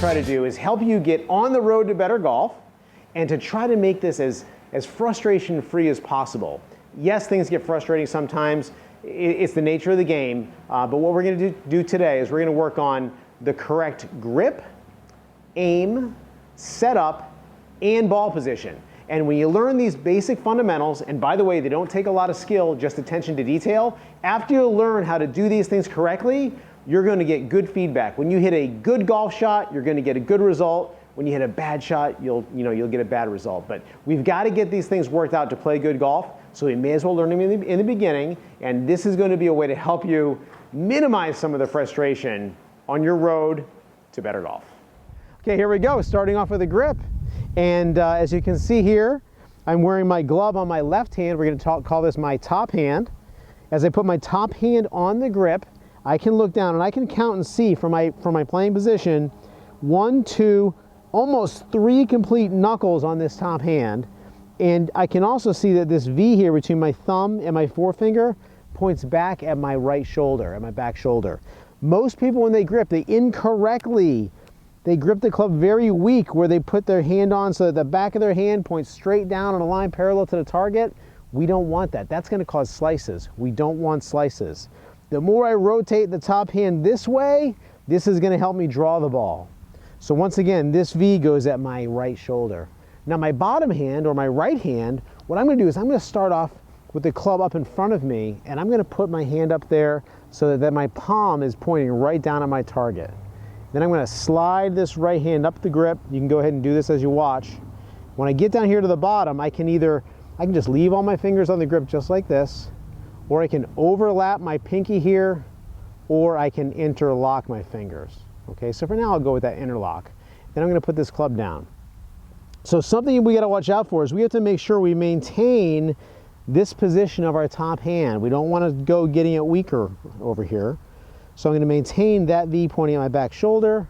try to do is help you get on the road to better golf and to try to make this as frustration-free as possible. Yes, things get frustrating sometimes. It's the nature of the game. But what we're going to do today is we're going to work on the correct grip, aim, setup, and ball position. And when you learn these basic fundamentals, and by the way, they don't take a lot of skill, just attention to detail, after you learn how to do these things correctly, you're going to get good feedback. When you hit a good golf shot, you're going to get a good result. When you hit a bad shot, you'll get a bad result. But we've got to get these things worked out to play good golf, so we may as well learn them in the beginning, and this is going to be a way to help you minimize some of the frustration on your road to better golf. Okay, here we go, starting off with a grip. And as you can see here, I'm wearing my glove on my left hand. We're going to call this my top hand. As I put my top hand on the grip, I can look down and I can count and see from my playing position 1, 2, almost 3 complete knuckles on this top hand. And I can also see that this V here between my thumb and my forefinger points back at my right shoulder, at my back shoulder. Most people, when they grip, they grip the club very weak, where they put their hand on so that the back of their hand points straight down on a line parallel to the target. We don't want that. That's going to cause slices. We don't want slices. The more I rotate the top hand this way, this is going to help me draw the ball. So once again, this V goes at my right shoulder. Now my bottom hand, or my right hand, what I'm going to do is I'm going to start off with the club up in front of me, and I'm going to put my hand up there so that my palm is pointing right down at my target. Then I'm going to slide this right hand up the grip. You can go ahead and do this as you watch. When I get down here to the bottom, I can just leave all my fingers on the grip just like this, or I can overlap my pinky here, or I can interlock my fingers. Okay, so for now I'll go with that interlock. Then I'm going to put this club down. So something we got to watch out for is we have to make sure we maintain this position of our top hand. We don't want to go getting it weaker over here. So I'm going to maintain that V pointing at my back shoulder,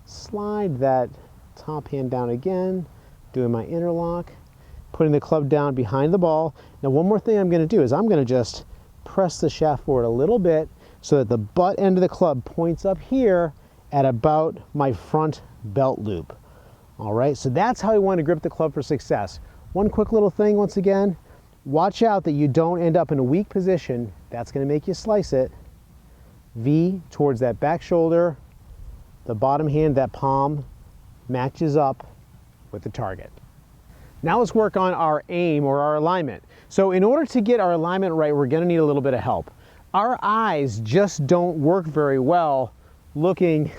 slide that top hand down again, doing my interlock, putting the club down behind the ball. Now one more thing I'm going to do is I'm going to just press the shaft forward a little bit so that the butt end of the club points up here at about my front belt loop. All right, so that's how you want to grip the club for success. One quick little thing once again, watch out that you don't end up in a weak position. That's going to make you slice it. V towards that back shoulder, the bottom hand, that palm matches up with the target. Now let's work on our aim, or our alignment. So in order to get our alignment right, we're going to need a little bit of help. Our eyes just don't work very well looking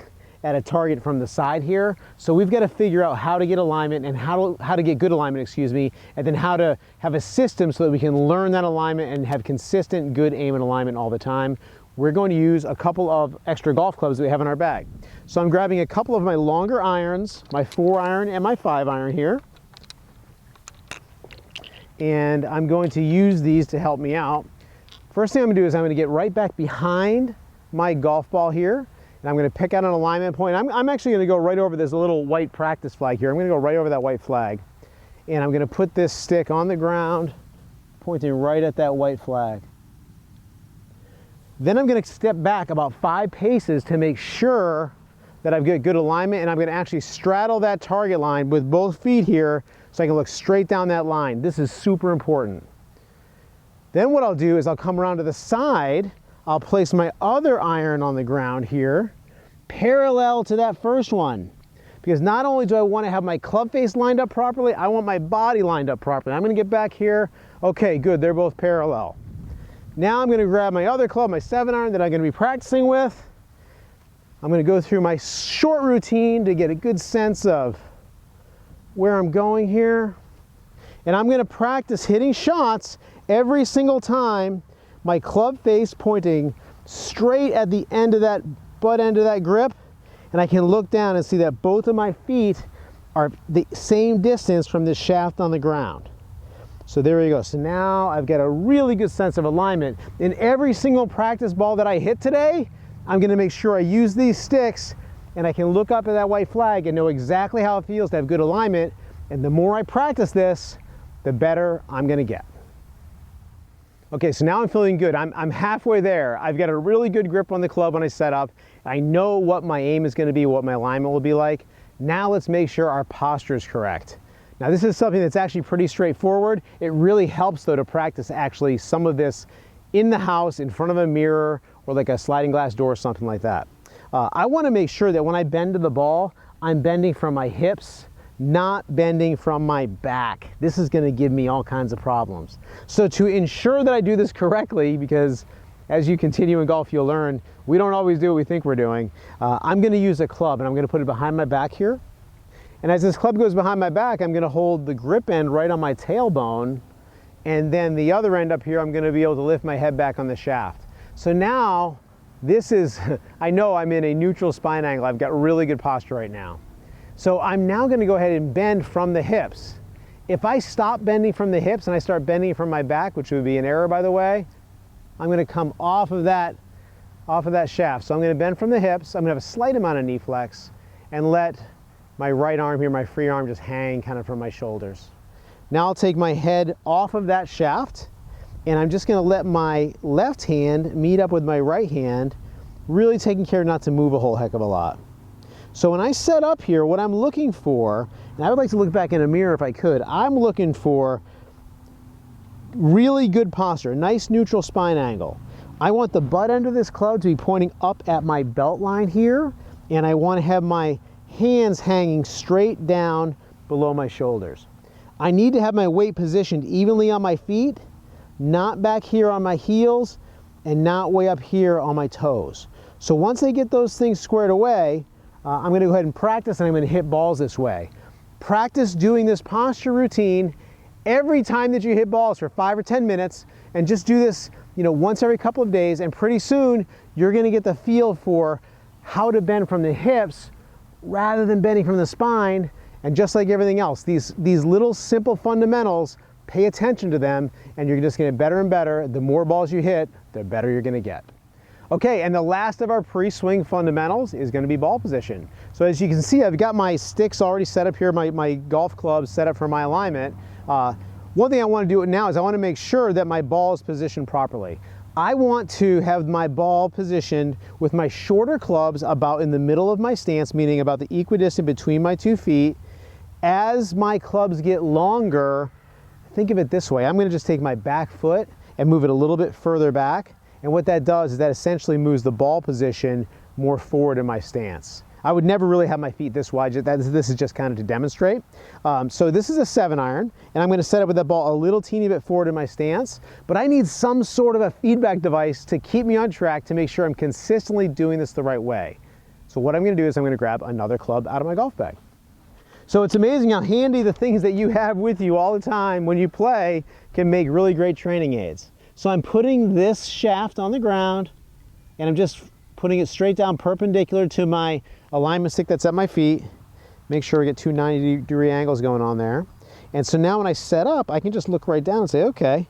at a target from the side here. So we've got to figure out how to get alignment and how to get good alignment, and then how to have a system so that we can learn that alignment and have consistent good aim and alignment all the time. We're going to use a couple of extra golf clubs that we have in our bag. So I'm grabbing a couple of my longer irons, my 4-iron and my 5-iron here. And I'm going to use these to help me out. First thing I'm going to do is I'm going to get right back behind my golf ball here, and I'm going to pick out an alignment point. I'm actually going to go right over this little white practice flag here. I'm going to go right over that white flag. And I'm going to put this stick on the ground, pointing right at that white flag. Then I'm going to step back about 5 paces to make sure that I've got good alignment, and I'm going to actually straddle that target line with both feet here so I can look straight down that line. This is super important. Then what I'll do is I'll come around to the side, I'll place my other iron on the ground here, parallel to that first one. Because not only do I want to have my club face lined up properly, I want my body lined up properly. I'm going to get back here. Okay, good, they're both parallel. Now I'm going to grab my other club, my 7-iron that I'm going to be practicing with. I'm going to go through my short routine to get a good sense of where I'm going here. And I'm going to practice hitting shots every single time my club face pointing straight at the end of that butt end of that grip. And I can look down and see that both of my feet are the same distance from the shaft on the ground. So there you go. So now I've got a really good sense of alignment. In every single practice ball that I hit today, I'm going to make sure I use these sticks, and I can look up at that white flag and know exactly how it feels to have good alignment. And the more I practice this, the better I'm going to get. Okay, so now I'm feeling good. I'm halfway there. I've got a really good grip on the club when I set up. I know what my aim is going to be, what my alignment will be like. Now let's make sure our posture is correct. Now this is something that's actually pretty straightforward. It really helps though to practice actually some of this in the house, in front of a mirror, or like a sliding glass door or something like that. I want to make sure that when I bend to the ball, I'm bending from my hips, not bending from my back. This is going to give me all kinds of problems. So to ensure that I do this correctly, because as you continue in golf you'll learn, we don't always do what we think we're doing, I'm going to use a club and I'm going to put it behind my back here. And as this club goes behind my back, I'm going to hold the grip end right on my tailbone, and then the other end up here I'm going to be able to lift my head back on the shaft. So now this is, I know I'm in a neutral spine angle. I've got really good posture right now. So I'm now going to go ahead and bend from the hips. If I stop bending from the hips and I start bending from my back, which would be an error by the way, I'm going to come off of that shaft. So I'm going to bend from the hips. I'm going to have a slight amount of knee flex and let my right arm here, my free arm, just hang kind of from my shoulders. Now I'll take my head off of that shaft and I'm just going to let my left hand meet up with my right hand, really taking care not to move a whole heck of a lot. So when I set up here, what I'm looking for, and I would like to look back in a mirror if I could, I'm looking for really good posture, nice neutral spine angle. I want the butt end of this club to be pointing up at my belt line here, and I want to have my hands hanging straight down below my shoulders. I need to have my weight positioned evenly on my feet, not back here on my heels, and not way up here on my toes. So once I get those things squared away, I'm going to go ahead and practice, and I'm going to hit balls this way. Practice doing this posture routine every time that you hit balls for 5 or 10 minutes, and just do this, once every couple of days, and pretty soon you're going to get the feel for how to bend from the hips rather than bending from the spine. And just like everything else, these little simple fundamentals, pay attention to them, and you're just going to get better and better. The more balls you hit, the better you're going to get. Okay, and the last of our pre-swing fundamentals is going to be ball position. So as you can see, I've got my sticks already set up here, my golf clubs set up for my alignment. One thing I want to do now is I want to make sure that my ball is positioned properly. I want to have my ball positioned with my shorter clubs about in the middle of my stance, meaning about the equidistant between my 2 feet. As my clubs get longer, think of it this way. I'm going to just take my back foot and move it a little bit further back. And what that does is that essentially moves the ball position more forward in my stance. I would never really have my feet this wide. This is just kind of to demonstrate. So this is a 7-iron, and I'm going to set up with that ball a little teeny bit forward in my stance, but I need some sort of a feedback device to keep me on track to make sure I'm consistently doing this the right way. So what I'm going to do is I'm going to grab another club out of my golf bag. So it's amazing how handy the things that you have with you all the time when you play can make really great training aids. So I'm putting this shaft on the ground, and I'm just putting it straight down perpendicular to my alignment stick that's at my feet. Make sure we get 2 90-degree angles going on there. And so now when I set up, I can just look right down and say, okay,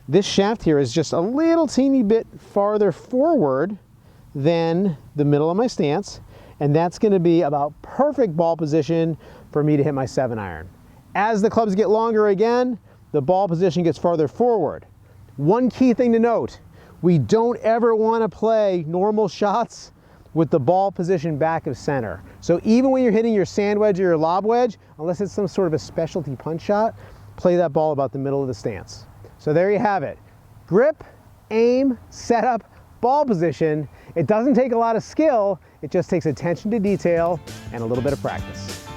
this shaft here is just a little teeny bit farther forward than the middle of my stance, and that's going to be about perfect ball position for me to hit my 7-iron. As the clubs get longer again, the ball position gets farther forward. One key thing to note, we don't ever want to play normal shots with the ball position back of center. So even when you're hitting your sand wedge or your lob wedge, unless it's some sort of a specialty punch shot, play that ball about the middle of the stance. So there you have it. Grip, aim, setup, ball position. It doesn't take a lot of skill, it just takes attention to detail and a little bit of practice.